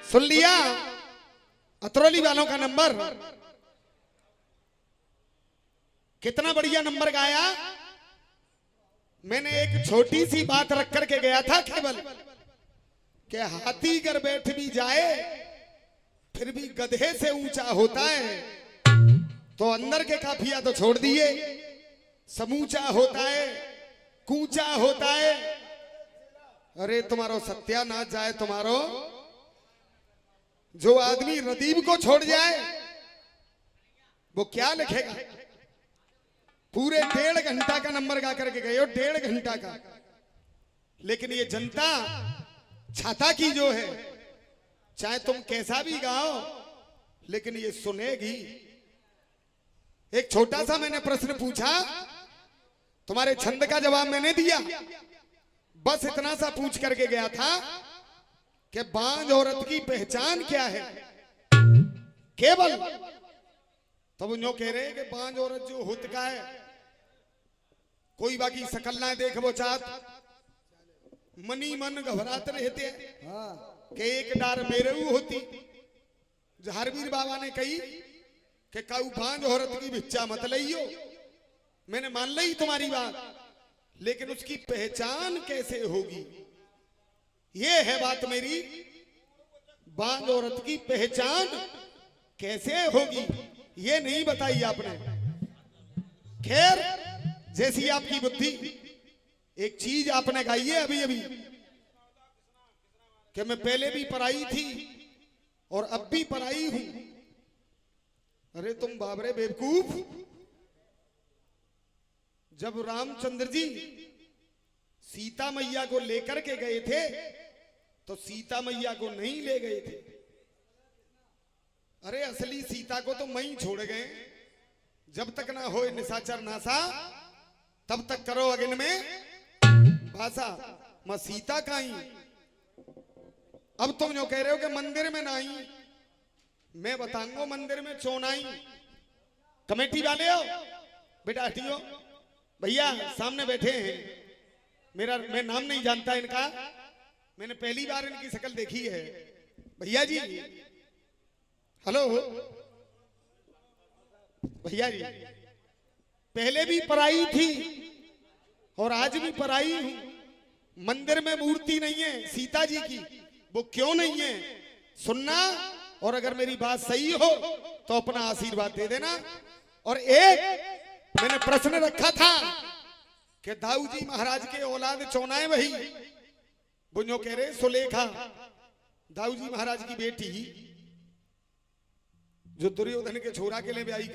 सुन लिया अतरौली वालों का नंबर। कितना बढ़िया नंबर गाया। मैंने एक छोटी सी बात रख करके गया था केवल कि हाथी अगर बैठ भी जाए फिर भी गधे से ऊंचा होता है, तो अंदर के काफिया तो छोड़ दिए, समूचा होता है, कूचा होता है। अरे तुम्हारो सत्यानाश जाए तुम्हारो। जो आदमी रदीब को छोड़ जाए वो क्या लिखेगा। पूरे 1.5 घंटा का नंबर गा करके गए हो, 1.5 घंटा का। लेकिन ये जनता छाता की जो है, चाहे तुम कैसा भी गाओ लेकिन ये सुनेगी। एक छोटा सा मैंने प्रश्न पूछा, तुम्हारे छंद का जवाब मैंने दिया। बस इतना सा पूछ करके गया था कि बांझ औरत की पहचान क्या है। केवल तब यूं कह रहे कि बांझ औरत जो हुत का है, कोई बाकी सकल ना देख वो चाहत, मनी मन घबराते रहते हैं कि एक डार मेरे होती। जहारवीर बाबा ने कही कि काऊ बांझ औरत की भिक्षा मत लइयो। मैंने मान ली तुम्हारी बात, लेकिन उसकी पहचान कैसे होगी, ये है बात मेरी। बांझ औरत की पहचान कैसे होगी ये नहीं बताई आपने। खैर जैसी आपकी बुद्धि। एक चीज आपने गाई है अभी अभी कि मैं पहले भी पराई थी और अब भी पराई हूं। अरे तुम बाबरे बेवकूफ, जब रामचंद्र जी सीता मैया को लेकर के गए थे तो सीता मैया को नहीं ले गए थे। अरे असली सीता को तो वहीं छोड़ गए। जब तक ना हो निशाचर नासा तब तक करो अगिन में भाषा। मैं सीता कहीं। अब तुम जो कह रहे हो कि मंदिर में नहीं, मैं बताऊंगा मंदिर में चोनाई। कमेटी वाले हो बेटा, हटियो। भैया सामने बैठे हैं, मैं नाम नहीं जानता इनका, मैंने पहली बार इनकी शक्ल देखी है। भैया जी, हेलो भैया जी, पहले भी पराई थी और आज भी पराई हूं। मंदिर में मूर्ति नहीं है सीता जी की, वो क्यों नहीं है सुनना, और अगर मेरी बात सही हो तो अपना आशीर्वाद दे देना। और एक मैंने प्रश्न रखा था कि दाऊ जी महाराज के औलाद चौनाए वही बुझो कह रहे सुलेखा दाऊ जी महाराज की बेटी जो दुर्योधन के छोरा के लिए ब्याही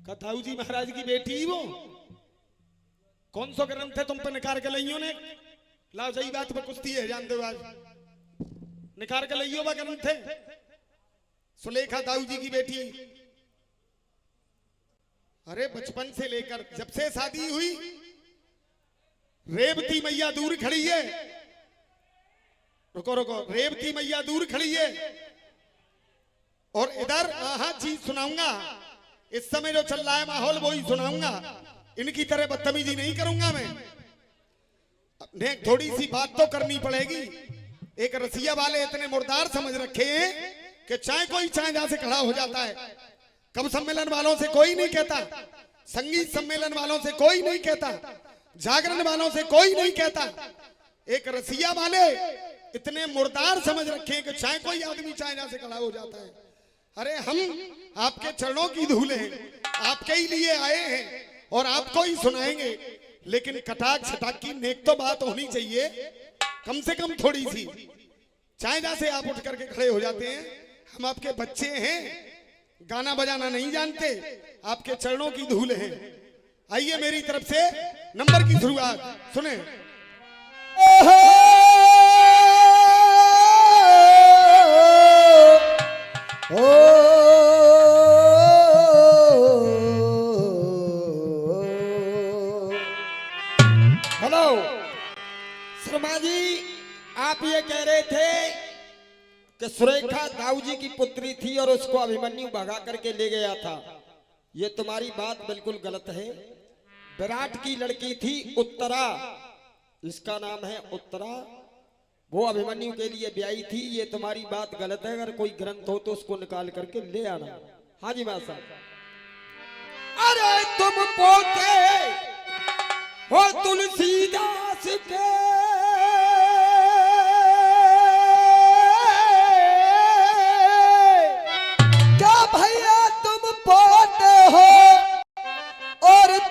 का दाऊ जी महाराज की बेटी वो कौन सा ग्रंथ है तुम पे निकाल के लइयो ने लाओ सही बात पर कुश्ती है जानते हो आज निकाल के लइयो बा ग्रंथ है सुलेखा दाऊ जी की बेटी। अरे बचपन से लेकर जब से शादी हुई रेवती मैया दूर खड़ी है, रुको रुको, रेवती मैया दूर खड़ी है और इधर चीज सुनाऊंगा। इस समय जो चल रहा है माहौल वो ही सुनाऊंगा, इनकी तरह बदतमीजी नहीं करूंगा मैं। थोड़ी सी बात तो करनी पड़ेगी। एक रसिया वाले इतने मुर्दार समझ रखे हैं कि चाहे कोई चाहे जहां से खड़ा हो जाता है। कब सम्मेलन वालों से कोई नहीं कहता, संगीत सम्मेलन वालों से कोई नहीं कहता, जागरण वालों से कोई नहीं कहता। एक रसिया वाले इतने मुर्दार समझ रखे हैं कि चाहे कोई आदमी चाहे जहां से खड़ा हो जाता है। अरे हम आपके चरणों की धूल हैं, आपके ही लिए आए हैं और आपको ही सुनाएंगे, लेकिन कटाक छटाक की नेक तो बात होनी चाहिए कम से कम थोड़ी सी। चाहे जहां से आप उठ करके खड़े हो जाते हैं, हम आपके बच्चे हैं, गाना बजाना नहीं जानते, आपके चरणों की धूल है। आइए मेरी तरफ से नंबर की शुरुआत सुने। हेलो शर्मा जी, आप ये कह रहे थे कि सुरेखा दाऊ जी की पुत्री थी और उसको अभिमन्यु भगा करके ले गया था। ये तुम्हारी बात बिल्कुल गलत है। विराट की लड़की थी उत्तरा, इसका नाम है उत्तरा, वो अभिमन्यु के लिए ब्याही थी। ये तुम्हारी बात गलत है। अगर कोई ग्रंथ हो तो उसको निकाल करके ले आना। हाँ जी बात साहब। अरे तुम पोते हो तुलसीदास के,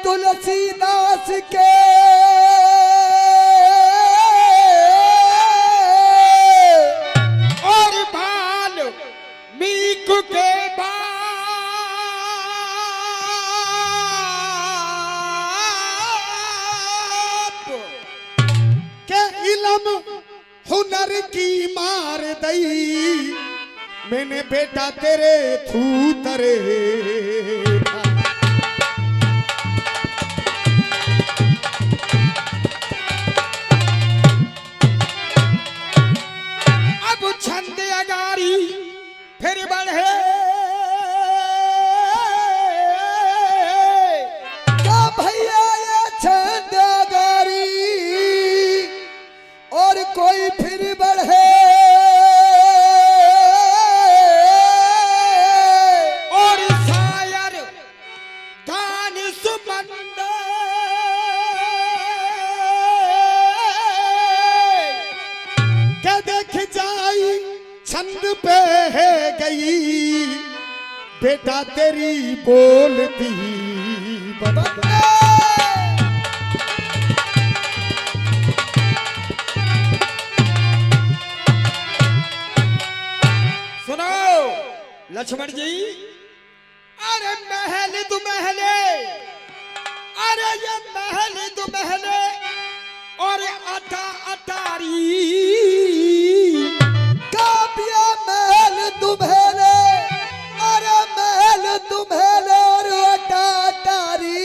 तुलसीदास के, और बाल मीक के बाप के इलम हुनर की मार दई, मैंने बेटा तेरे थू तरे। फिर बढ़े क्या भैया ये छंदगारी, और कोई फिर बढ़े और शायर गान सुमंद क्या देख जाई छंद पे है गई, बेटा तेरी बोलती बदल। सुनो लक्ष्मण जी, अरे महल तू महले, अरे ये महल तू महले और अटा अटारी, महल तुम्हेले, अरे महल तुम्हेले और अटारी।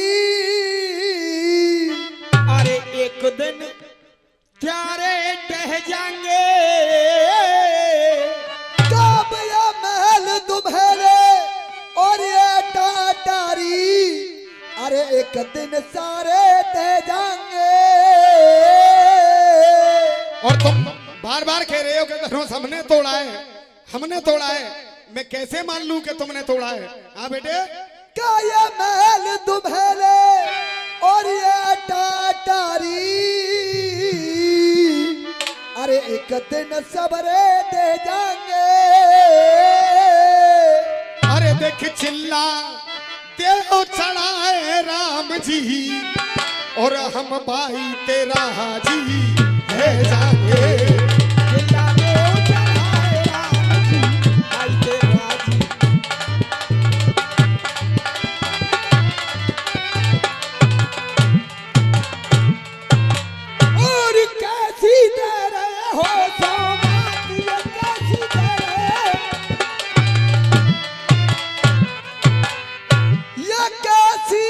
अरे एक दिन प्यारे टह जाएंगे, कब ये महल तुम्हेले और ये अटारी, अरे एक दिन सारे टह जाएंगे। और तुम बार बार कह रहे हो कि धनुष हमने तोड़ा है, हमने तोड़ा है। मैं कैसे मान लूं कि तुमने तोड़ा है? हाँ बेटे, का ये महल तुम्हारे और ये टाटारी, अरे एक दिन सबरे दे जाएंगे। अरे देख चिल्ला देव चढ़ाए राम जी, और हम भाई तेरा हाजी है जाएंगे। चिल्ला देव चढ़ाए राम जी, भाई तेरा जी। और कैसी दे रहे हो सौगात, ये कैसी दे रहे, ये कैसी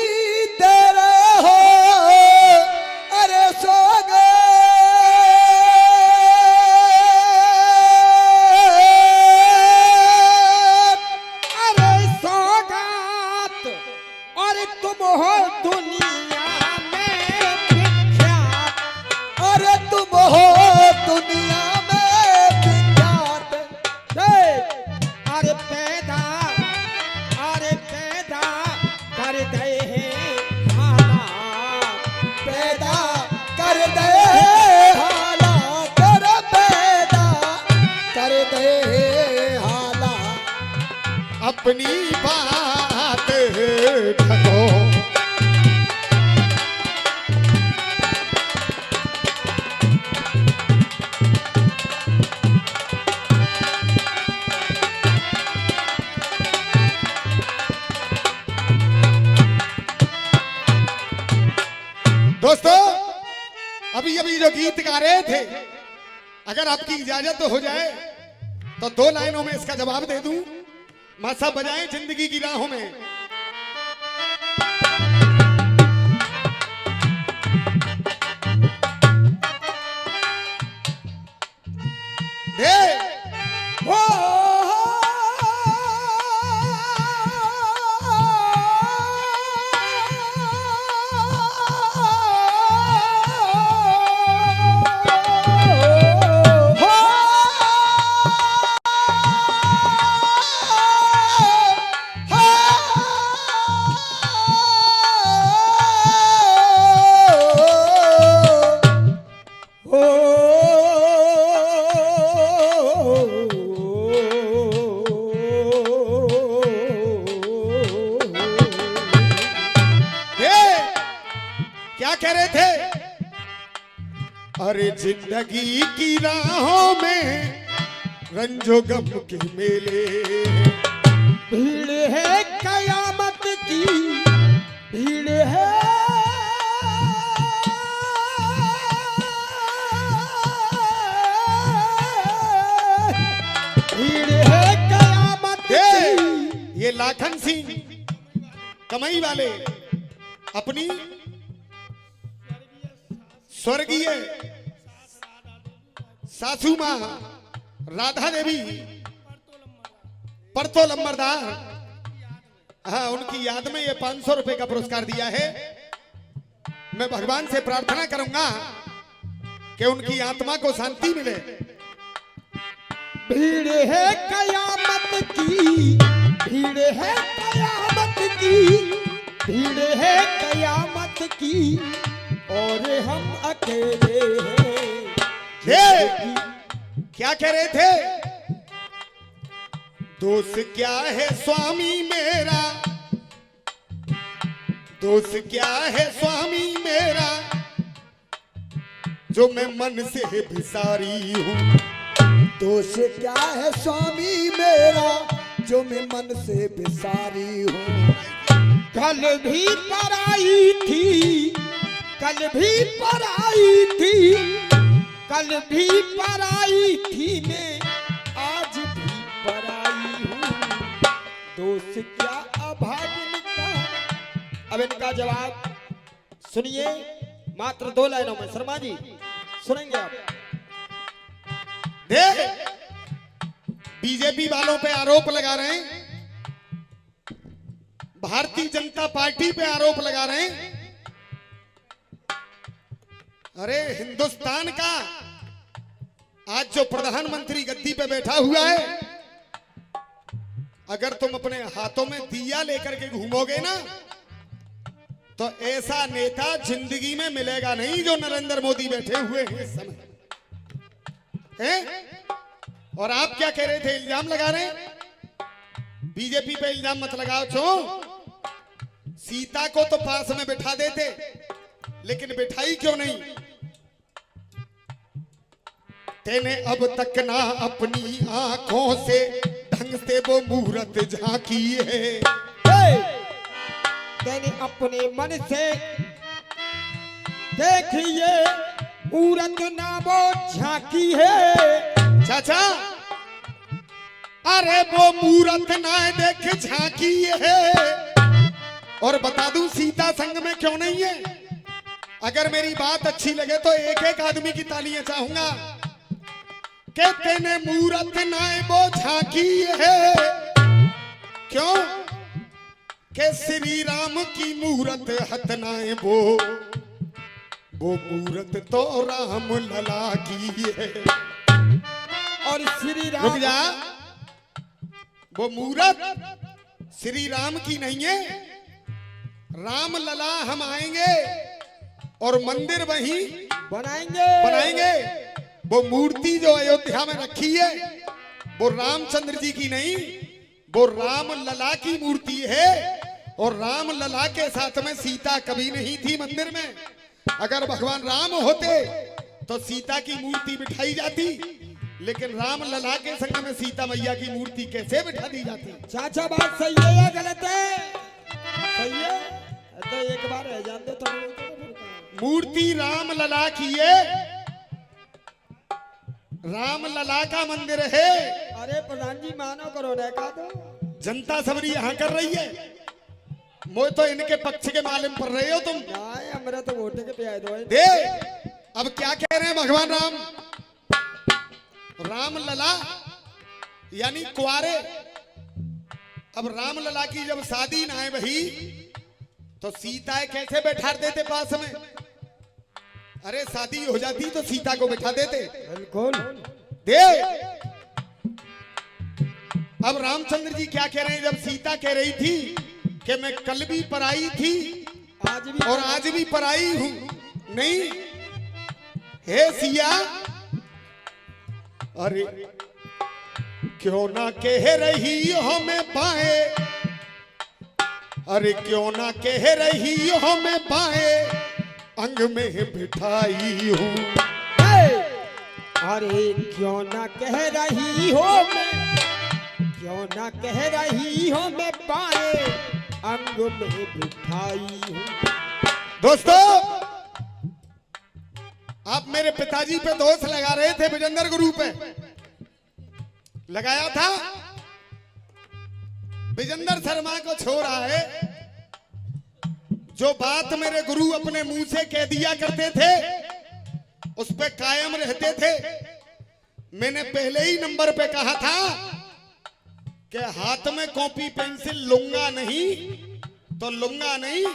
दे रहे हो, अरे सौगात। अरे सौगात, और तुम हो दुनिया में विख्यात। अरे तुम हो दुनिया में विख्यात। अरे पैदा कर गए हैं हालात। पैदा कर दे हालात, रे पैदा कर दे हालात। अपनी बात ढको। दोस्तों, अभी अभी जो गीत गा रहे थे, अगर आपकी इजाजत हो जाए तो 2 लाइनों में इसका जवाब दे दूं। मां साहब बजाएं जिंदगी की राहों में। दे हो क्या कह रहे थे? अरे जिंदगी की राहों में रंजो गम के मेले, भीड़ है कयामत की, भीड़ है कयामत की। ये लाखन सिंह कमई वाले अपनी स्वर्गीय सासू मां राधा देवी परतो लंबरदार, हाँ, उनकी याद में ये 500 रुपए का पुरस्कार दिया है। मैं भगवान से प्रार्थना करूंगा कि उनकी आत्मा को शांति मिले। भीड़ है कयामत की, भीड़ है कयामत की, भीड़ है कयामत की, और हम अकेले हैं। क्या कह रहे थे? दोस्त क्या है स्वामी मेरा, दोस्त क्या है स्वामी मेरा, जो मैं मन से भिसारी हूँ। दोष क्या है स्वामी मेरा, जो मैं मन से बिसारी हूँ। कल भी पराई थी, कल भी पराई थी, कल भी पराई थी, मैं आज भी पराई हूँ। दोष क्या अभावन का। अब इनका जवाब सुनिए, मात्र 2 लाइनों में। शर्मा जी सुनेंगे आप? बीजेपी वालों पे आरोप लगा रहे हैं, भारतीय जनता पार्टी पे आरोप लगा रहे हैं। अरे हिंदुस्तान का आज जो प्रधानमंत्री गद्दी पे बैठा हुआ है, अगर तुम अपने हाथों में दिया लेकर के घूमोगे ना, तो ऐसा नेता जिंदगी में मिलेगा नहीं जो नरेंद्र मोदी बैठे हुए हैं इस समय हैं? और आप क्या कह रहे थे, इल्जाम लगा रहे हैं? बीजेपी पे इल्जाम मत लगाओ। सीता को तो पास में बिठा देते, लेकिन बिठाई क्यों नहीं? तेने अब तक ना अपनी आंखों से ढंग से वो मूरत झांकी है। तेने अपने मन से देखिए मूरत ना वो झांकी है। चाचा, अरे वो मूरत ना देख झांकी है। और बता दूं सीता संग में क्यों नहीं है? अगर मेरी बात अच्छी लगे तो एक एक आदमी की तालियां चाहूंगा। कहते ने मूरत ना वो झांकी है, क्यों? के श्री राम की मूरत हतनाए वो मूरत तो राम लला की है। और श्री राम, रुक जा, वो मूरत श्री राम की नहीं है। राम लला हम आएंगे और मंदिर वहीं बनाएंगे। वो मूर्ति जो अयोध्या में रखी है वो रामचंद्र जी की नहीं, वो राम लला की मूर्ति है। और राम लला के साथ में सीता कभी नहीं थी मंदिर में। अगर भगवान राम होते तो सीता की मूर्ति बिठाई जाती, लेकिन राम लला के संग में सीता मैया की मूर्ति कैसे बिठा दी जाती? चाचा बात सही है या गलत है? सही है तो एक बार है जान दो थोड़ा। मूर्ति राम लला की है, राम लला का मंदिर है। अरे प्रधान जी मानो करो ना का दो। जनता सबरी यहाँ कर रही है, मोह तो इनके पक्ष के मालूम पड़ रहे हो तुम। हमारा तो वोटे के पे आए दो दे। अब क्या कह रहे हैं भगवान राम? राम लला यानी कुआरे। अब राम लला की जब शादी ना है वही, तो सीता कैसे बैठा देते पास में? अरे शादी हो जाती तो सीता को बैठा देते। बिल्कुल दे। अब रामचंद्र जी क्या कह रहे हैं? जब सीता कह रही थी कि मैं कल भी पराई थी और आज भी पराई हूं, नहीं हे सिया, अरे क्यों ना कह रही हो मैं पाए, अरे क्यों ना कह रही हो मैं पाए, अंग में बिठाई हूं। अरे क्यों ना कह रही हो मैं, क्यों ना कह रही हो मैं पाए, अंग में बिठाई हूं। दोस्तों, आप मेरे पिताजी पे दोष लगा रहे थे, विजेंद्र गुरु पे लगाया था। विजेंद्र शर्मा को छोड़ा है, जो बात मेरे गुरु अपने मुंह से कह दिया करते थे उस पे कायम रहते थे। मैंने पहले ही नंबर पे कहा था कि हाथ में कॉपी पेंसिल लूंगा नहीं तो लूंगा नहीं।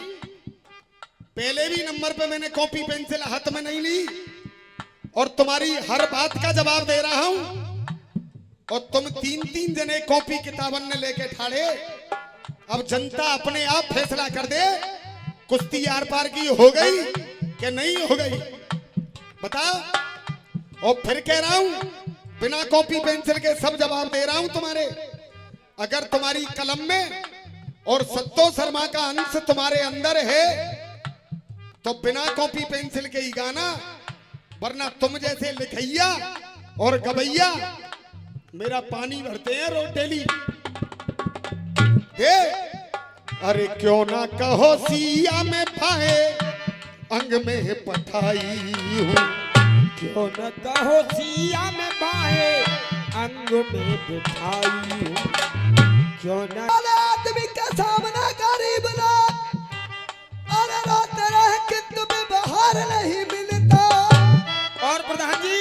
पहले भी नंबर पे मैंने कॉपी पेंसिल हाथ में नहीं ली और तुम्हारी हर बात का जवाब दे रहा हूं। और तुम तीन जने कॉपी किताबन ने लेके ठाड़े। अब जनता अपने आप फैसला कर दे, कुश्ती आर पार की हो गई कि नहीं हो गई, बताओ। और फिर कह रहा हूं, बिना कॉपी पेंसिल के सब जवाब दे रहा हूं तुम्हारे। अगर तुम्हारी कलम में और संतोष शर्मा का अंश तुम्हारे अंदर है तो बिना कॉपी पेंसिल के ही गाना, वरना तुम जैसे लिखैया और गवैया मेरा पानी भरते हैं रोज डेली। दे। अरे क्यों ना कहो सिया में पाए, अंग में पठाई हूं। क्यों न कहो सिया में पाए, अंग में बिठाई हूं। क्यों न आदमी का सामना गरीब लोग, अरे रोते रहे कि तुम्हें बाहर नहीं मिलता। और प्रधान जी,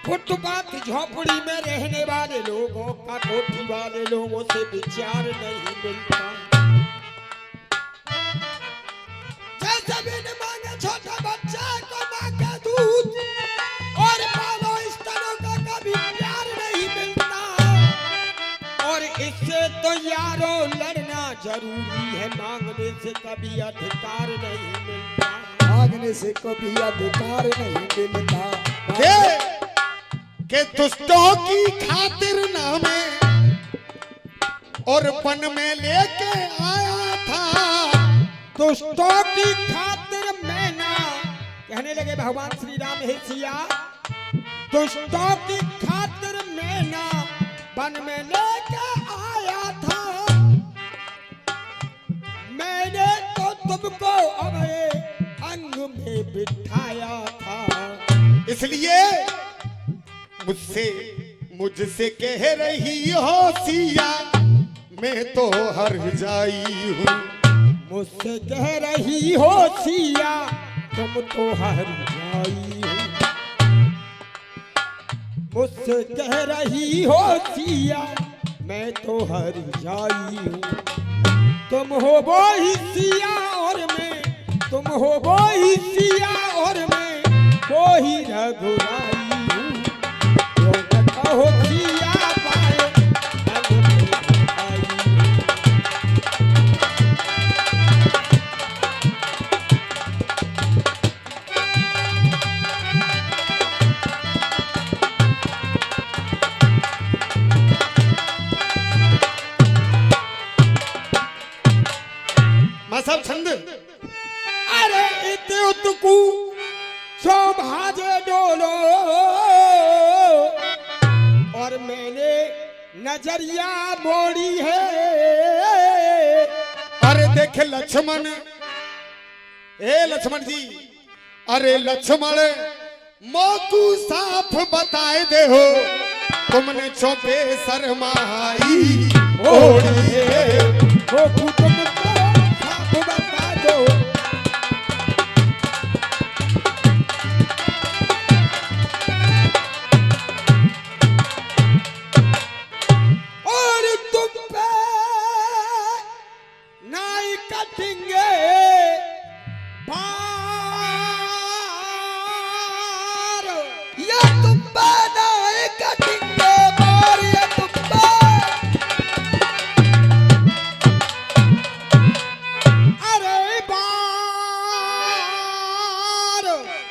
फुटपाथ झोपड़ी में रहने वाले लोगों का कोठी वाले लोगों से विचार नहीं मिलता। जैसे भी न मांगे छोटा बच्चा को मां का दूध, और पालो चारों लड़ना जरूरी है, मांगने से कभी अधिकार नहीं मिलता। मांगने से कभी अधिकार नहीं मिलता। के दुष्टों की खातिर नामे और पन में लेके आया था। दुष्टों की खातिर मैना, कहने लगे भगवान श्री राम हे सिया, दुष्टों की खातिर मैना वन में लेके आया था। मैंने तो तुमको अभय अंग में बिठाया था। इसलिए मुझसे कह रही हो सिया, मैं तो हर जाई हूँ। मुझसे कह रही हो सिया, तुम तो हर जाई हो। मुझसे कह रही हो सिया, मैं तो हर जाई हूँ। तुम हो वो ही सिया और मैं, तुम हो वो ही सिया और मैं वो ही रघुराई हूँ। जो न कहो सिया पाए अंग में बिठाई हूँ। सब छंद। अरे इतकू सौभाग्य डोलो, और मैंने नजरिया मोड़ी है। अरे देख लक्ष्मण, ए लक्ष्मण जी, अरे लक्ष्मण मोकू साफ बताए दे हो, तुमने चौपे शर्माई ओढ़ी है। मोकू तुमको साफ बता दो। और तुम पे नाई कटेंगे बार, या तुम बनाए कटिंगे बार, या तुम अरे बार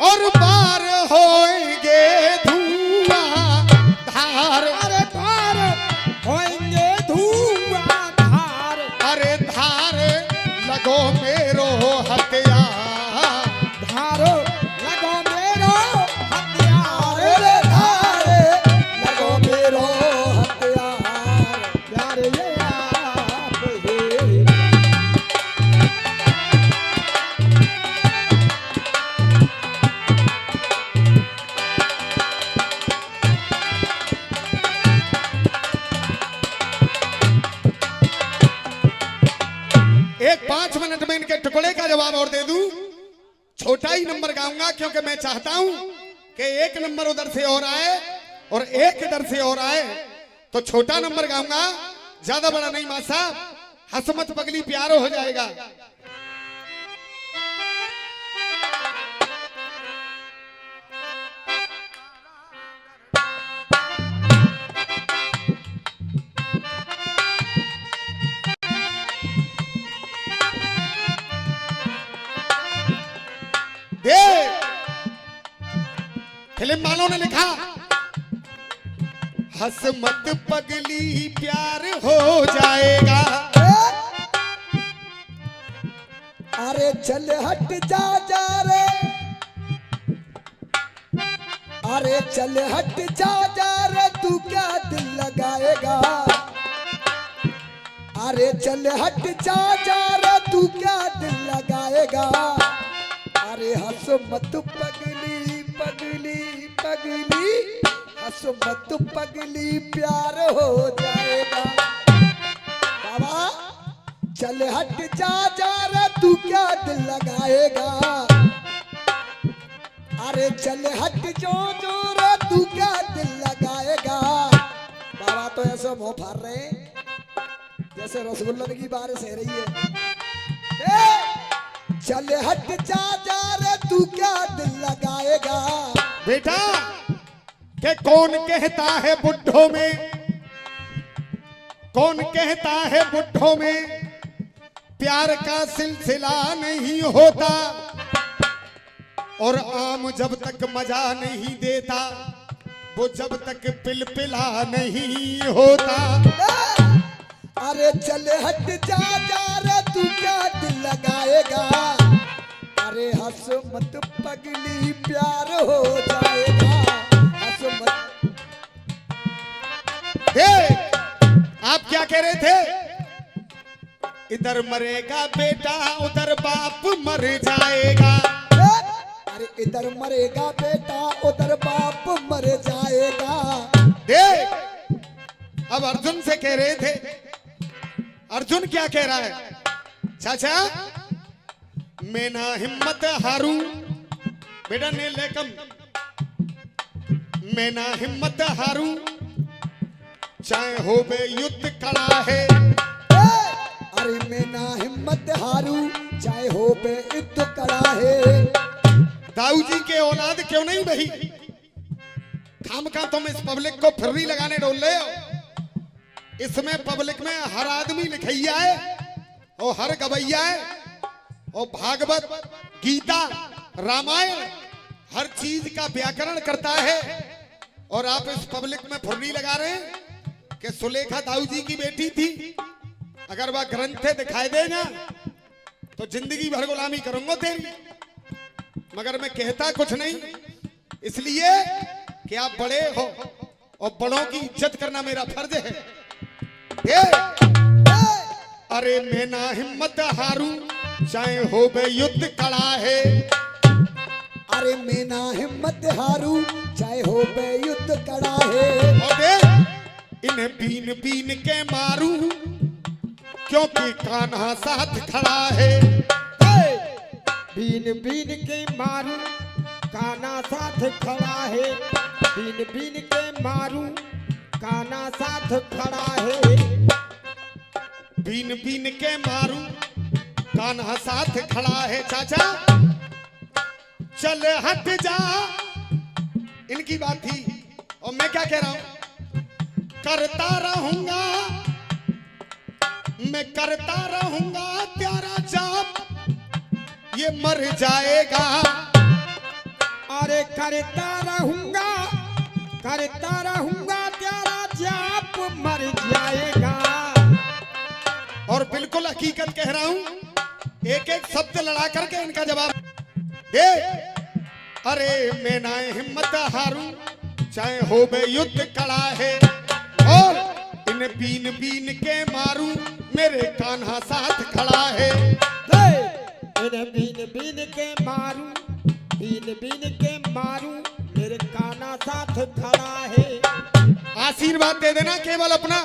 और बार होएंगे धुआं धार। अरे बार होएंगे धुआं धार। अरे धार लगो मेरो हथियार, धारो लगो मेरो हथियार। अरे धारे लगो मेरो हथियार। प्यार ये आप है। एक 5 मिनट में इनके टुकड़े का जवाब और दे दूं। छोटा ही नंबर गाऊंगा क्योंकि मैं चाहता हूं कि एक नंबर उधर से और आए और एक इधर से और आए, तो छोटा नंबर गाऊंगा, ज्यादा बड़ा नहीं। मां साहब हसमत पगली प्यारो हो जाएगा। फिल्म वालों ने लिखा, हसमत पगली प्यार हो जाएगा। अरे चल हट जा जा रे, अरे चल हट जा जा रे, तू क्या दिल लगाएगा। अरे चल हट जा जा रे, तू क्या दिल लगाएगा। अरे हंस मत पगली पगली पगली, हंस मत पगली प्यार हो जाएगा। बाबा चल हट जा जा रे, तू क्या दिल लगाएगा। अरे चल हट जो जो रे, तू क्या दिल लगाएगा। बाबा तो ऐसे मुंह फाड़ रहे हैं जैसे रसगुल्ला की बारिश हो रही है। चल हट जा जा रे, तू क्या दिल लगाएगा। बेटा के कौन कहता है बुढ़ों में कौन कहता है बुढ़ों में प्यार का सिलसिला नहीं होता, और आम जब तक मजा नहीं देता वो जब तक पिलपिला नहीं होता। अरे चल हट जा रे तू क्या दिल लगाएगा, अरे हंस मत पगली प्यार हो जाएगा, हंस मत। आप क्या कह रहे थे? इधर मरेगा बेटा उधर बाप मर जाएगा। अरे इधर मरेगा बेटा उधर बाप मर जाएगा। देख, अब अर्जुन से कह रहे थे, अर्जुन क्या कह रहा है? चाचा मैं ना हिम्मत हारू, बेटा ने लेकम, मैं ना हिम्मत हारू चाहे हो बे युद्ध कड़ा है। अरे मैं ना हिम्मत हारू चाहे हो बे युद्ध कड़ा है। दाऊ जी के औलाद क्यों नहीं बही? खाम का तुम इस पब्लिक को फिरनी लगाने डोल रहे हो। इसमें पब्लिक में हर आदमी लिखैया है और हर गवैया है और भागवत गीता रामायण हर चीज का व्याकरण करता है, और आप इस पब्लिक में फुर्री लगा रहे हैं कि सुलेखा दाऊ जी की बेटी थी। अगर वह ग्रंथे दिखाई देगा तो जिंदगी भर गुलामी करूंगा तेरी, मगर मैं कहता कुछ नहीं, इसलिए कि आप बड़े हो और बड़ों की इज्जत करना मेरा फर्ज है। अरे मैं ना हिम्मत हारू चाहे हो बे युद्ध कड़ा है। अरे मैं ना हिम्मत हारू चाहे हो बे युद्ध कड़ा है। और देख इन्हें बीन बीन के मारू क्योंकि कान्हा साथ खड़ा है। बीन बीन के मारू कान्हा साथ खड़ा है, बीन बीन के मारू कान्हा साथ खड़ा है। बीन बीन के मारू कान्हा साथ खड़ा है। चाचा चल हट जा, इनकी बात थी और मैं क्या कह रहा हूं? करता रहूंगा मैं करता रहूंगा तेरा जाप ये मर जाएगा। अरे करता रहूंगा तेरा जाप मर जाएगा। और बिल्कुल हकीकत कह रहा हूं, एक एक शब्द लड़ा करके इनका जवाब दे। अरे मैं ना हिम्मत हारू चाहे हो बे युद्ध कड़ा है, और इन बीन बीन के मारू मेरे कान्हा साथ खड़ा है। इन्हें बीन बीन के मारू, बीन बीन के मारू मेरे कान्हा साथ खड़ा है। आशीर्वाद दे देना केवल अपना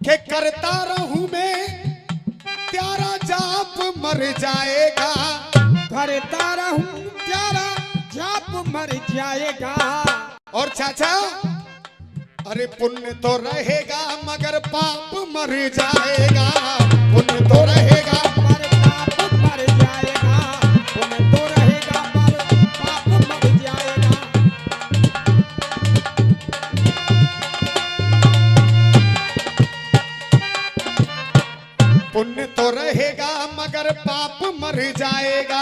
कि करता रहूं मैं तेरा जाप मर जाएगा। करता रहूं तेरा जाप मर जाएगा। और चाचा अरे पुण्य तो रहेगा मगर पाप मर जाएगा। पुण्य तो रहेगा पर पाप मर जाएगा, पुण्य तो रहेगा पर पाप मर जाएगा। पुण्य तो रहेगा मगर पाप मर जाएगा।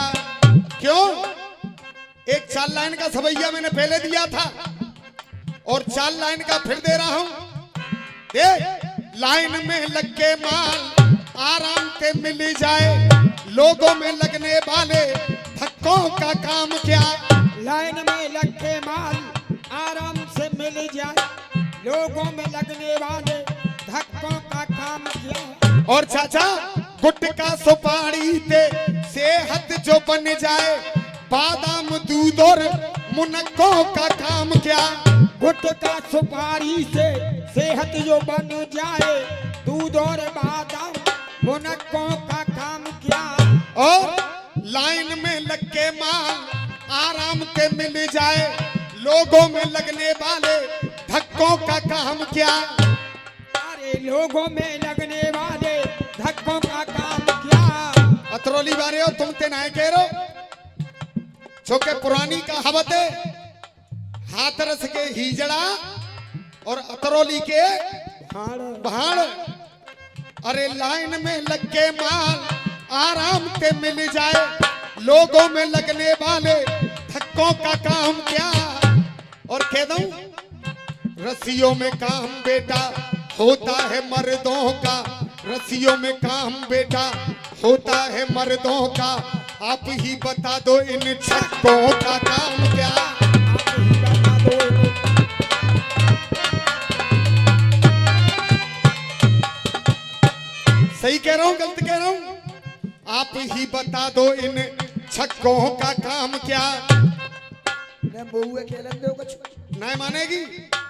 क्यों? एक 4 लाइन का सवैया मैंने पहले दिया था और 4 लाइन का फिर दे रहा हूं। देख, लाइन में लग के माल आराम से मिल जाए, लोगों में लगने वाले धक्कों का काम क्या। लाइन में लग के माल आराम से मिल जाए, लोगों में लगने वाले धक्कों का काम क्या। और चाचा गुटखा सुपारी से सेहत जो बन जाए, बादाम दूध और मुनक्कों का काम क्या। गुटखा सुपारी से सेहत जो बन जाए, दूध और बादाम मुनक्कों का काम क्या। और लाइन में लग के माल आराम से मिल जाए, लोगों में लगने वाले धक्कों का काम क्या। अरे लोगों में लगने वाले धक्कों का काम क्या। अतरौली बारे हो तुम ते नाय कह रो, चौके पुरानी कहावत है, हाथरस के हीजड़ा और अतरौली के भाड़। अरे लाइन में लग के माल आराम से मिल जाए, लोगों में लगने वाले धक्कों का काम क्या। और कह दूं, रस्सियों में काम बेटा होता है मर्दों का, रस्सियों में काम बेटा होता है मर्दों का। आप ही बता दो इन छक्कों का काम क्या। सही कह रहा हूं गलत कह रहा हूं? आप ही बता दो इन छक्कों का काम क्या। ने बहुए खेलन दो कुछ नहीं मानेगी?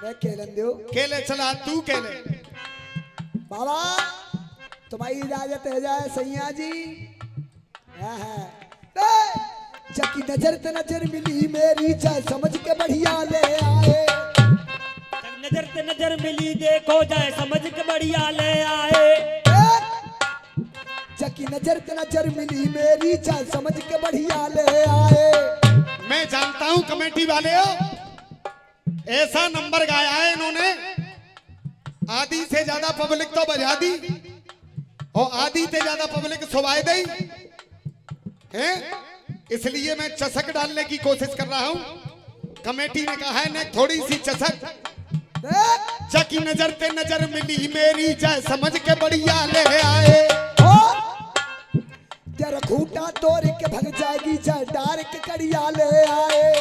ने खेलन दो केले चला तू केले। बाबा तुम्हारी इजाजत है जाए सैया जी। जकी नजर ते नजर मिली मेरी चाहे समझ के बढ़िया ले आए। नजर ते नजर मिली देखो जाए समझ के बढ़िया ले आए। जकी नजर ते नजर मिली मेरी चाहे समझ के बढ़िया ले आए। मैं जानता हूं कमेटी वाले हो, ऐसा नंबर गाया है इन्होंने, आधी से ज्यादा पब्लिक तो बजा दी और आधी से ज्यादा पब्लिक सुवाई दी है। इसलिए मैं चसक डालने की कोशिश कर रहा हूं। कमेटी ने कहा है ने थोड़ी सी चसक। जकी नजर ते नजर मिली मेरी चाहे समझ के बढ़िया ले आए। तेरा खूंटा तोड़ के भग जाएगी चाहे डार के कड़िया ले आए।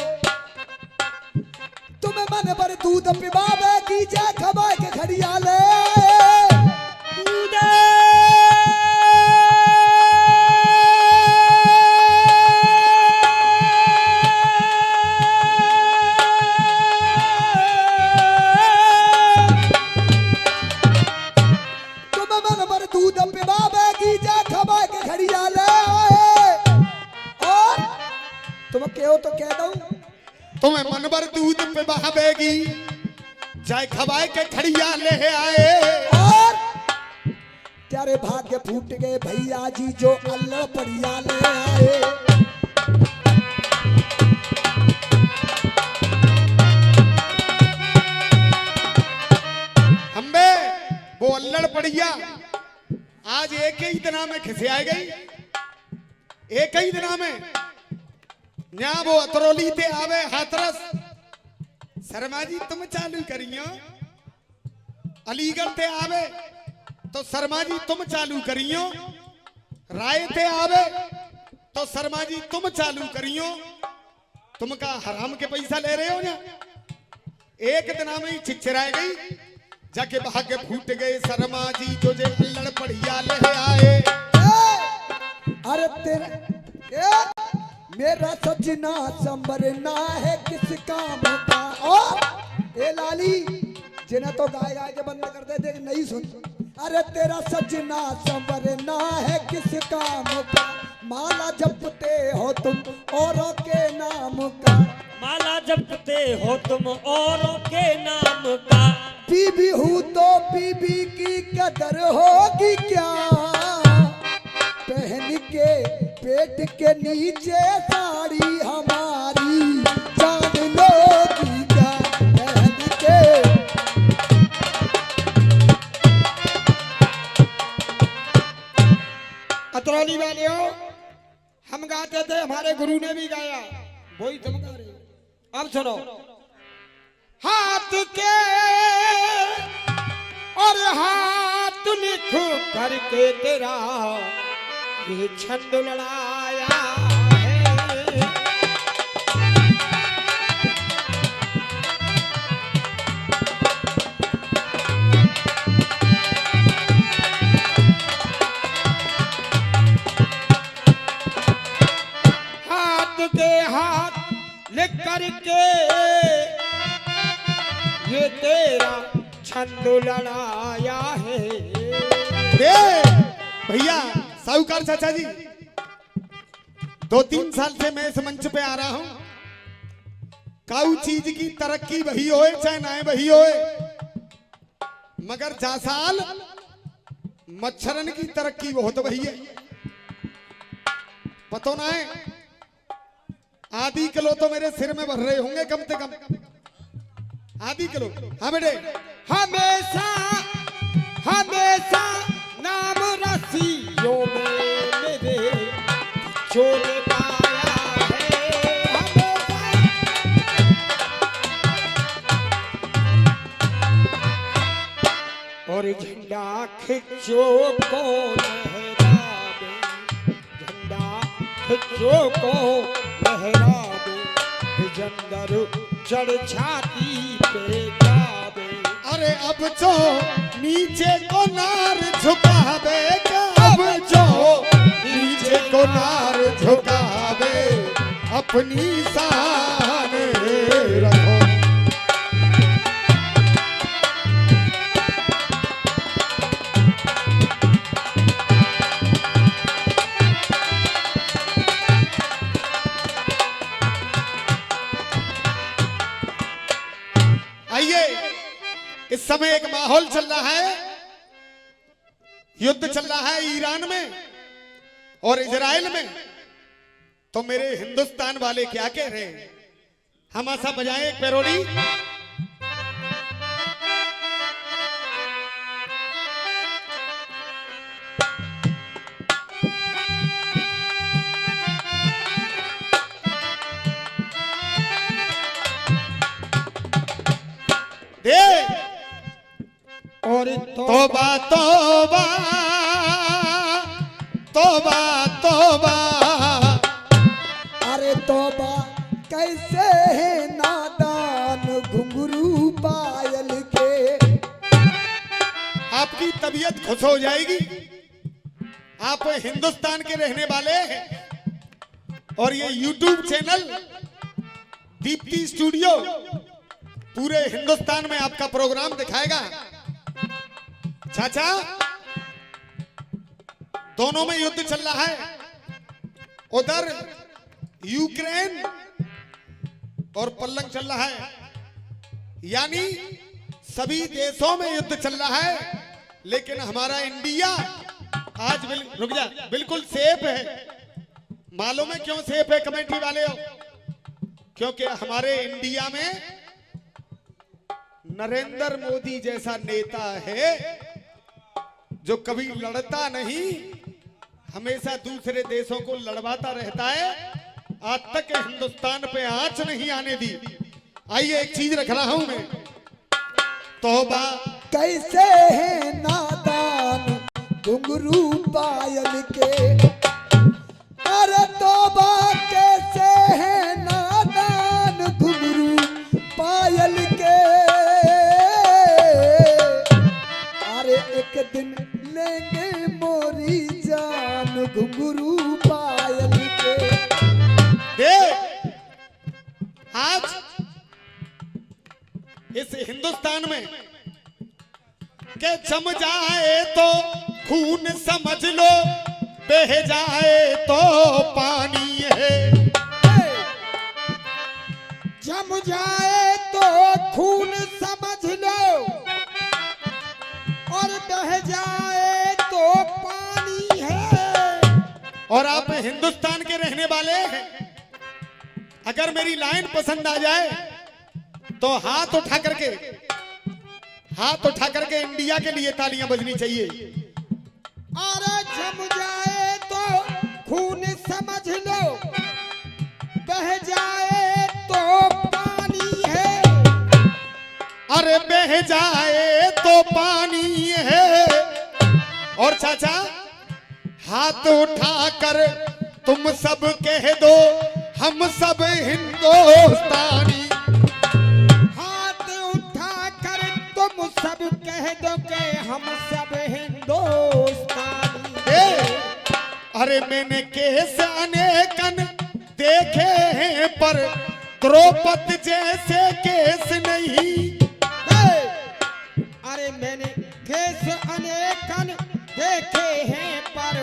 तुम्हें मन भर दूध पिवावेगी चाहे खबा के खड़िया ले आए। तुम्हें मन भर दूध पिवावेगी चाहे खबा के खड़िया ले आए। और तुम कहो तो कह दऊं, तुम्हें मन भर दूध पे बहावेगी चाहे खवाए के खड़िया ले आए। और तेरे भाग्य फूट गए भैया जी जो अल्लाह बढ़िया ले आए। हम्बे वो अल्लड़ पड़िया आज एक ही दिना में खिसिया गई, एक ही दिना में। यहाँ वो अतरौली ते आवे हाथरस, शर्मा जी तुम चालू करियो। अलीगढ़ ते आवे तो शर्मा जी तुम चालू करियो। राय ते आवे तो शर्मा जी तुम चालू करियो। तुम का हराम के पैसा ले रहे हो ना। एक दिना में ही चिचराई गई, जाके भाग्य फूट गए शर्मा जी जो जे अल्लड़ बढ़िया ले आए। अरे तेरा मेरा सजना संभरना है किस काम का। और ए लाली जिन्हें तो गाय गाय के बंद कर दे, देख नहीं सुन। अरे तेरा सजना संभरना है किस काम का। माला जपते हो तुम औरों के नाम का। माला जपते हो तुम औरों के नाम का। बीबी हूँ तो बीबी की कदर होगी क्या। पहन के पेट के नीचे साड़ी हमारी जान लोगी क्या। पहन के अतरौली वाले हो, हम गाते थे, हमारे गुरु ने भी गाया, वही तुम गा रहे हो। अब सुनो, हाथ के और हाथ लिख करके तेरा ये छंद लड़ाया है। हाथ के हाथ लिख करके ये तेरा छंद लड़ाया है। भैया साहूकार चाचा जी, 2-3 साल से मैं इस मंच पे आ रहा हूं। काऊ चीज की तरक्की वही होए चाहे ना वही होए, मगर जासाल मच्छरन की तरक्की बहुत वही है। पतो ना है, आधी किलो तो मेरे सिर में भर रहे होंगे कम से कम, आधी किलो। हाँ बेटे, हमेशा हमेशा नाम रसियों में मेरे छोड़े पाया है हमेशा। और झंडा खिंचो को लहरावे, झंडा खिंचो को लहरावे, जंदर चढ़ छाती पे जावे। अरे अब जो नीचे को नार झुकावे, अब जो नीचे को नार झुकावे, अपनी शान रखो। आइए, इस समय एक माहौल चल रहा है, युद्ध चल रहा है ईरान में और इजराइल में। तो मेरे हिंदुस्तान वाले क्या कह रहे हैं, हम ऐसा बजाएं एक पैरोडी। दे और तौबा तौबा तौबा तौबा। अरे तौबा कैसे है नादान घुंघरू पायल के। आपकी तबीयत खुश हो जाएगी। आप हिंदुस्तान के रहने वाले हैं और ये YouTube चैनल दीप्ति स्टूडियो पूरे हिंदुस्तान में आपका प्रोग्राम दिखाएगा। चाचा, दोनों में युद्ध चल रहा है, उधर यूक्रेन और पल्लंग चल रहा है, यानी सभी देशों में युद्ध चल रहा है। लेकिन हमारा इंडिया आज रुक जा, बिल्कुल सेफ है। मालूम है क्यों सेफ है कमेटी वाले हो? क्योंकि हमारे इंडिया में नरेंद्र मोदी जैसा नेता है जो कभी लड़ता नहीं, हमेशा दूसरे देशों को लड़वाता रहता है। आज तक हिंदुस्तान पे आंच नहीं आने दी। आइए, एक चीज रख रहा हूं मैं, तौबा कैसे है नादान घुंघरू पायल के। अरे तौबा कैसे है नादान घुंघरू पायल के। अरे एक दिन लेंगे मोरी जान घुंघरू पायल के। दे आज इस हिंदुस्तान में के जम जाए तो खून समझ लो, बह जाए तो पानी है। जम जाए तो खून समझ लो और बह जाए तो पानी है। और आप हिंदुस्तान के रहने वाले हैं, अगर मेरी लाइन पसंद आ जाए तो हाथ उठा करके इंडिया के लिए तालियां बजनी चाहिए। अरे जम जाए तो खून समझ लो, बह जाए तो पानी है। अरे बह जाए तो पानी है। और चाचा, हाथ उठाकर तुम सब कह दो, हम सब हिंदुस्तानी। हाथ उठाकर तुम सब कह दो कि हम सब हिंदुस्तानी। अरे मैंने केस अनेकन देखे हैं पर द्रौपदी जैसे केस नहीं। अरे मैंने केस अनेकन देखे हैं पर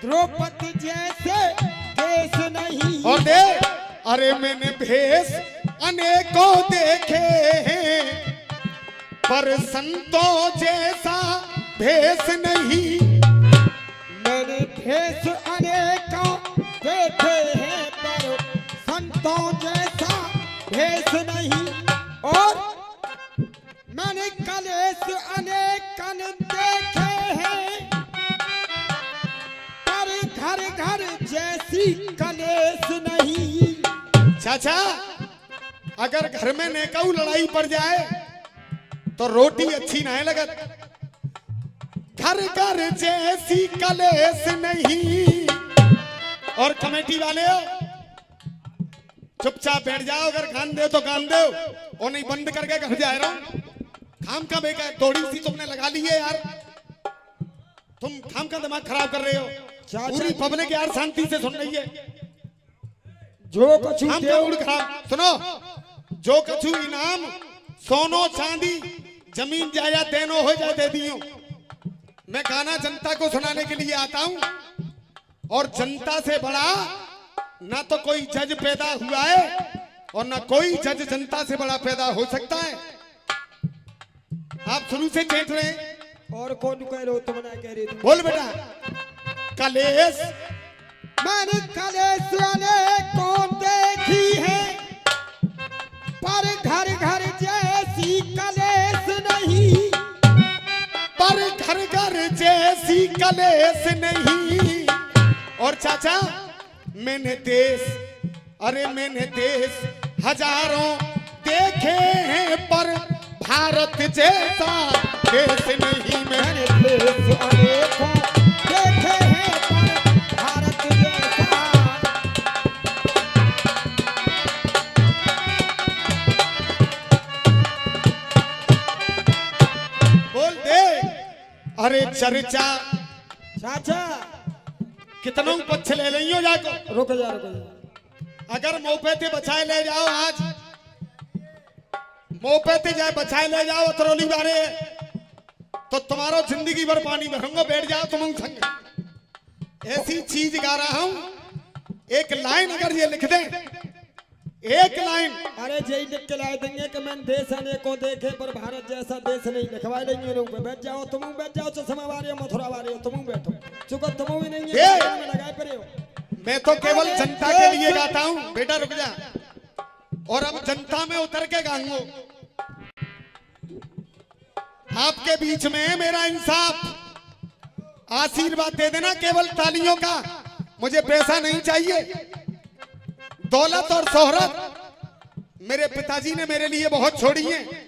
द्रौपदी जैसे केस नहीं। और दे, अरे मैंने भेष अनेकों देखे हैं पर संतों जैसा भेष नहीं। मैंने भेष अनेकों देखे हैं पर संतों जैसा भेष नहीं। और मैंने कलेश अनेकन देखे हैं, पर घर घर जैसी कलेश नहीं। चाचा, अगर घर में नेकाऊ लड़ाई पड़ जाए तो रोटी अच्छी ना लगत। घर घर जैसी कलेश नहीं। और कमेटी वाले हो, चुपचाप बैठ जाओ, अगर गान दे तो गान दो, और नहीं बंद करके घर जा रहा हूं। खाम का बेकार थोड़ी सी तुमने लगा ली है यार, तुम खाम का दिमाग खराब कर रहे हो। पूरी पब्लिक यार शांति से सुन रही है। जो कछु खाम का मूड खराब। सुनो, जो कछु इनाम सोनो चांदी जमीन जायदाद देनो हो जाए दे दियो। मैं गाना जनता को सुनाने के लिए आता हूं, और जनता से बड़ा ना तो कोई जज पैदा हुआ है, और ना कोई जज जनता से बड़ा पैदा हो सकता है। आप शुरू से चेत रहे हैं। और कौन कह रहे हो तुम? ना कह रही तुम। बोल बेटा। कलेश मैंने कलेश अनेकों देखी है, पर घर घर जैसी कलेश नहीं। पर घर घर जैसी कलेश नहीं। और चाचा, मैंने देश हजारों देखे हैं, पर भारत जैसा देश नहीं। मैंने देश अनेकों देखे हैं, पर भारत जैसा। बोल दे। अरे चर्चा चाचा कितनों पक्ष ले रही हो जाको। रुक जा। अगर मौके ते बचाए ले जाओ, आज मौके ते जाए बचाए ले जाओ अतरौली बारे, तो तुम्हारो जिंदगी भर पानी भरूंगा। बैठ जाओ तुम संग। ऐसी चीज गा रहा हूं, एक लाइन अगर ये लिख दे, एक लाइन। अरे जय लिख के लाए देंगे कि मैं देश अनेकों देखे, पर भारत जैसा देश नहीं। लिखवा लेंगे लोग। बैठ जाओ तुम, बैठ जाओ। चश्मा वाले मथुरा वाले हो तुम, बैठो। चुका तुम भी नहीं है, लगाए पड़े हो। मैं तो केवल जनता के लिए गाता हूं। बेटा रुक जा, और अब जनता में उतर के गाऊंगा। आपके बीच में मेरा इंसाफ। आशीर्वाद दे देना केवल तालियों का। मुझे पैसा नहीं चाहिए, दौलत और शोहरत मेरे पिताजी ने मेरे लिए बहुत छोड़ी है,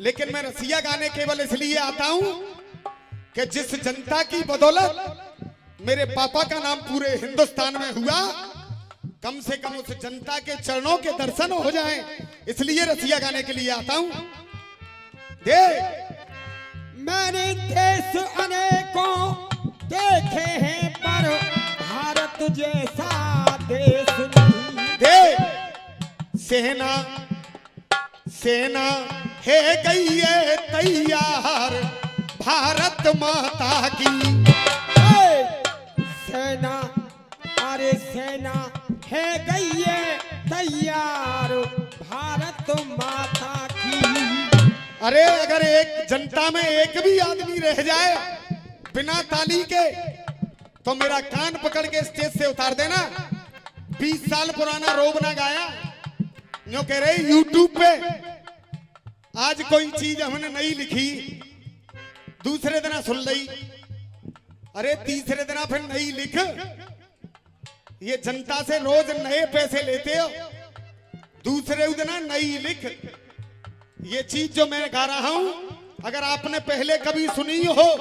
लेकिन मैं रसिया गाने केवल इसलिए आता हूं कि जिस जनता की बदौलत मेरे पापा का नाम पूरे हिंदुस्तान में हुआ, कम से कम उस जनता के चरणों के दर्शन हो जाएं, इसलिए रसिया गाने के लिए आता हूं। दे। मैंने देश अनेकों देखे हैं, पर भारत जैसा देश नहीं। दे। सेना है गई है तैयार भारत माता की। सेना, अरे सेना है गई है तैयार भारत माता की। अरे अगर एक जनता में एक भी आदमी रह जाए बिना ताली के, तो मेरा कान पकड़ के स्टेज से उतार देना। 20 साल पुराना रोबना गाया, जो कह रहे यूट्यूब पे आज कोई चीज हमने नहीं लिखी, दूसरे दिन सुन ली। अरे तीसरे दिन फिर नहीं लिख। ये जनता से रोज नए पैसे लेते हो, दूसरे दिन नहीं लिख। ये चीज जो मैं गा रहा हूं, अगर आपने पहले कभी सुनी हो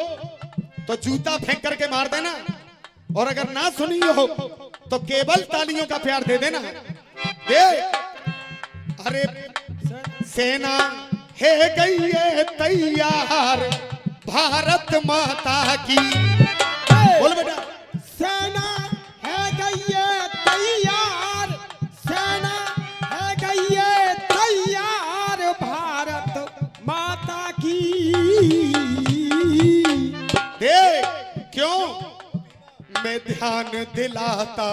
तो जूता फेंक करके मार देना, और अगर ना सुनी हो तो केवल तालियों का प्यार दे देना। दे। अरे सेना है गई है तैयार भारत माता की। बोल बेटा। सेना है गई है तैयार, सेना है गई है तैयार भारत माता की। दे। क्यों? मैं ध्यान दिलाता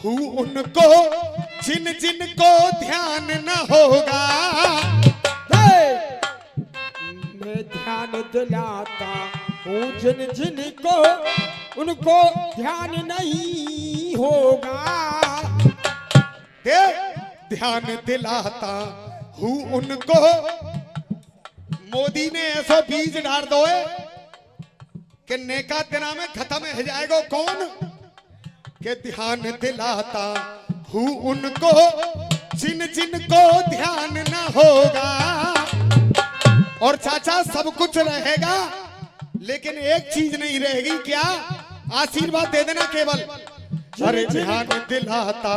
हूँ उनको जिन जिन को ध्यान न होगा। मैं ध्यान दिलाता हूँ जिन जिन को उनको ध्यान नहीं होगा। ध्यान दिलाता हूँ उनको मोदी ने ऐसा बीज डाल दो कि नेका दिना में खत्म हो जाएगा। कौन के ध्यान दिलाता हूँ उनको जिन जिन को ध्यान न होगा। और चाचा सब कुछ रहेगा लेकिन एक चीज नहीं रहेगी, क्या? आशीर्वाद दे देना केवल। अरे ध्यान दिलाता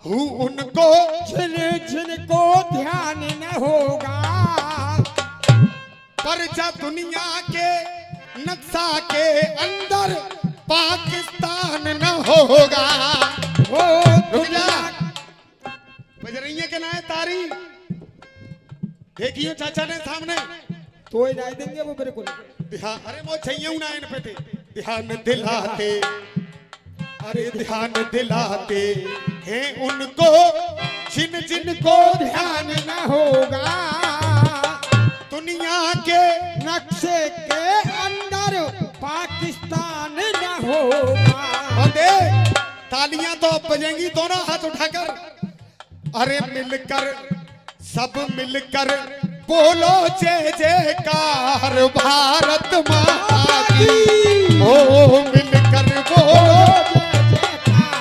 हूँ उनको जिन जिनको ध्यान न होगा। पर जा दुनिया के नक्शा के अंदर पाकिस्तान न होगा। वो रुक जा, बज रही है कि ना है तारी? देखियो चाचा ने सामने तो ही नहीं देंगे वो मेरे को। ध्यान, अरे वो चाहिए ना इन पे ध्यान दिलाते, अरे ध्यान दिलाते हैं उनको जिन जिन को ध्यान न होगा। दुनिया के नक्शे के अंदर पाकिस्तान न होगा। और देख तालियां तो अब बजेंगी, दोनों हाथ उठाकर। अरे मिलकर सब मिलकर बोलो जय जयकार भारत माता की। ओ मिलकर बोलो जय जयकार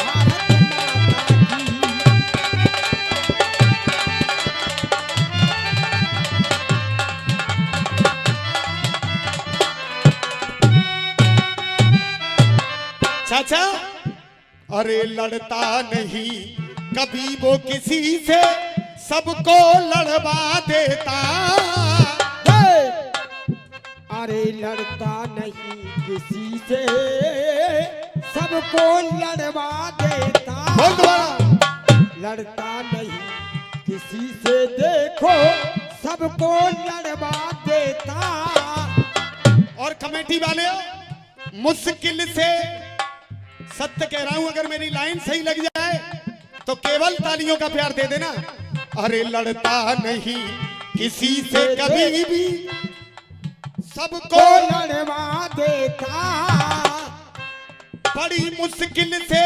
भारत माता की। चाचा, अरे लड़ता नहीं कभी वो किसी से, सबको लड़वा देता। अरे लड़ता नहीं किसी से, सबको लड़वा देता। बोल दोबारा। लड़ता नहीं किसी से, देखो सबको लड़वा देता। और कमेटी वाले मुश्किल से, सत्य कह रहा हूं, अगर मेरी लाइन सही लग जाए तो केवल तालियों का प्यार दे देना। अरे लड़ता नहीं किसी से कभी भी, सबको लड़वा देता। बड़ी मुश्किल से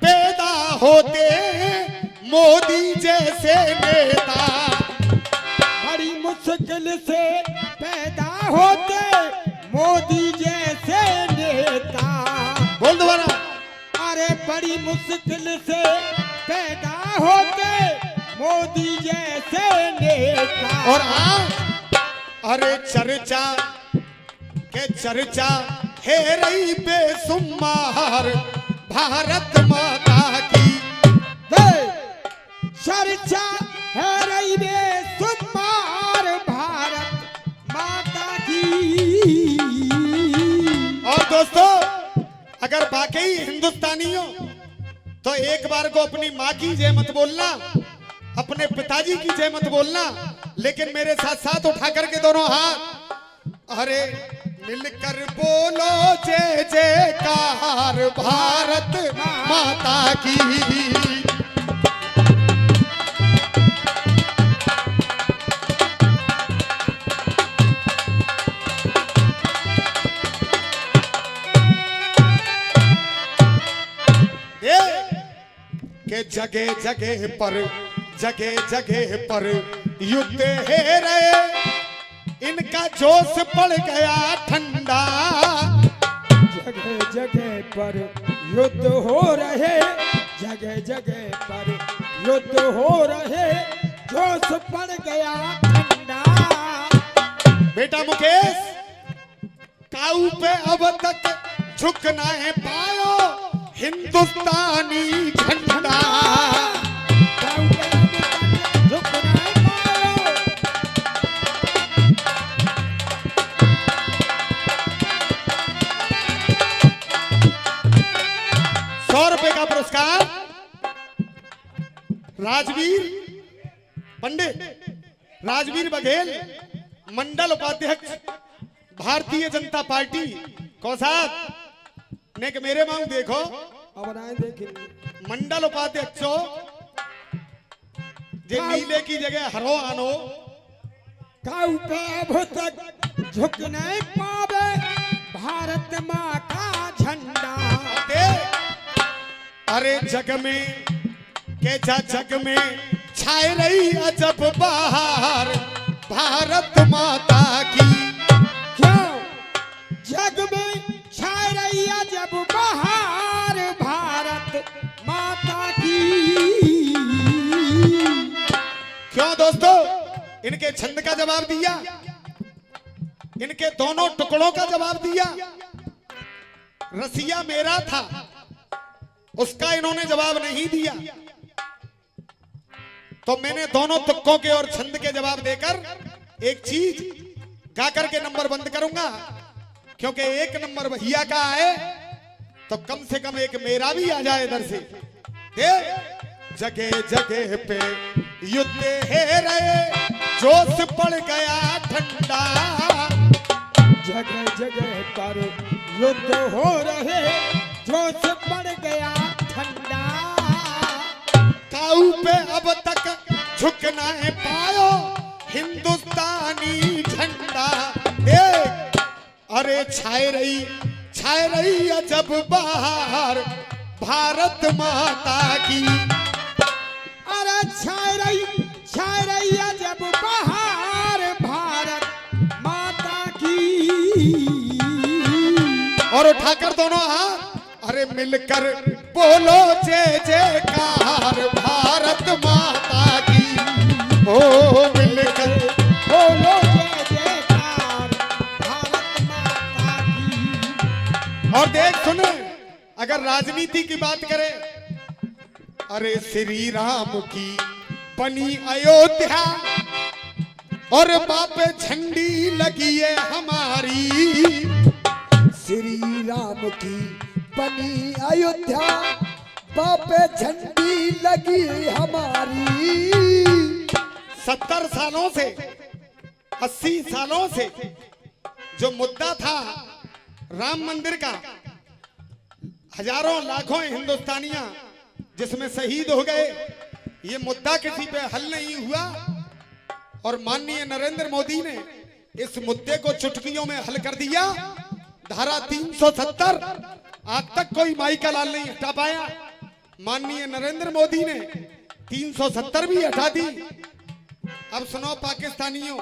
पैदा होते मोदी जैसे नेता। बड़ी मुश्किल से पैदा होते मोदी जैसे नेता। बोल दोबारा। अरे बड़ी मुश्किल से पैदा होते मोदी जैसे नेता। और अरे चर्चा के चर्चा है रही बेसुमार भारत माता की। चर्चा है रही बेसुमार भारत माता की। और दोस्तों, अगर वाकई हिंदुस्तानी हो तो एक बार को अपनी माँ की जय मत बोलना, अपने पिताजी की जय मत बोलना, लेकिन मेरे साथ साथ उठा करके दोनों हाथ। अरे मिलकर बोलो जय जयकार भारत माता की। के जगह जगह पर युद्ध है रहे, इनका जोश पड़ गया ठंडा। जगह जगह पर युद्ध हो रहे, जगह जगह पर युद्ध हो रहे, जोश पड़ गया ठंडा। बेटा मुकेश, काऊ पे अब तक झुक ना है पायो हिंदुस्तानी झंडा। झुक नहीं पायो। 100 रुपए का पुरस्कार राजवीर पंडित राजवीर बघेल, मंडल उपाध्यक्ष भारतीय जनता पार्टी कौसाद ने के मेरे मांग देखो। अब राय देखेंगे। मंडल उपाध्यक्ष जे नीले की जगह हरो आनो। काऊ पे अब तक झुक नहीं पावे भारत माँ का झंडा। अरे जग में के जग में छाए रही अजब बहार भारत माता की। क्यों जग में छा रही है जब बहार भारत माता की। क्यों दोस्तों, इनके छंद का जवाब दिया, इनके दोनों टुकड़ों का जवाब दिया। रसिया मेरा था, उसका इन्होंने जवाब नहीं दिया, तो मैंने दोनों तुक्कों के और छंद के जवाब देकर एक चीज गा करके नंबर बंद करूंगा। क्योंकि एक नंबर भैया का आए तो कम से कम एक मेरा भी आ जाए इधर से। जगह जगह पे युद्ध है रहे, जोश पड़ गया ठंडा। जगह जगह पर युद्ध हो रहे, जोश पड़ गया ठंडा। काऊ पे अब तक झुक ना है पायो हिंदुस्तानी झंडा। अरे छाए रही अजब बहार भारत माता की। अरे छाए रही अजब बहार भारत माता की। और उठाकर दोनों हाथ, अरे मिलकर बोलो जय जयकार भारत माता की। ओ मिलकर बोलो जय जयकार भारत माता की। और देख सुने, अगर राजनीति की बात करें, अरे श्री राम की बनी अयोध्या और बापे झंडी लगी है हमारी। श्री राम की बनी अयोध्या, बापे झंडी लगी हमारी। 70 सालों से 80 सालों से जो मुद्दा था राम मंदिर का, हजारों लाखों हिंदुस्तानियां जिसमें शहीद हो गए, ये मुद्दा किसी पे हल नहीं हुआ। और माननीय नरेंद्र मोदी ने इस मुद्दे को चुटकियों में हल कर दिया। धारा 370 आज तक कोई माई का लाल नहीं हटा पाया। माननीय नरेंद्र मोदी ने 370 भी हटा दी। अब सुनो पाकिस्तानियों,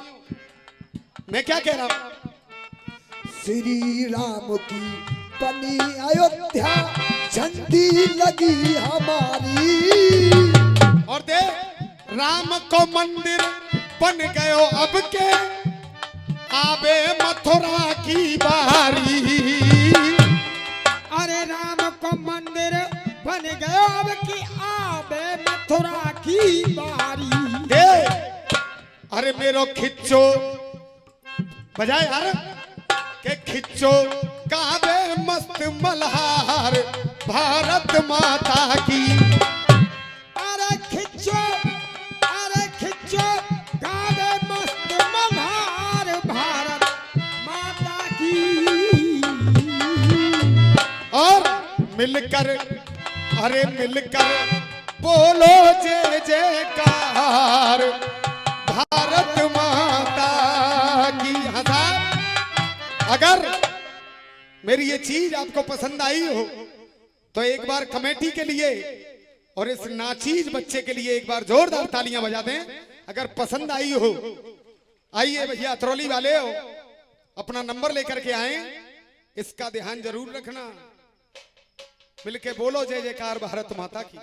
मैं क्या कह रहा हूं। श्री राम की बनी अयोध्या, झंडी लगी हमारी। और दे राम को मंदिर बन गयो अब के, आबे मथुरा की बारी। अरे राम को मंदिर बन गयो अब की, आबे मथुरा की बारी। दे अरे मेरो खिच्चो बजाए यार के खिच्चो काबे मस्त मल्हार भारत माता की। अरे खिच्चो काबे मस्त मल्हार भारत माता की। और मिलकर, अरे मिलकर बोलो जय जयकार भारत माता की। हंसा, अगर मेरी ये चीज आपको पसंद आई हो तो एक बार कमेटी के लिए और इस नाचीज बच्चे के लिए एक बार जोरदार तालियां बजा दें। अगर पसंद आई हो, आइए भैया ट्रॉली वाले हो, अपना नंबर लेकर के आए, इसका ध्यान जरूर रखना। मिलके बोलो जय जयकार भारत माता की।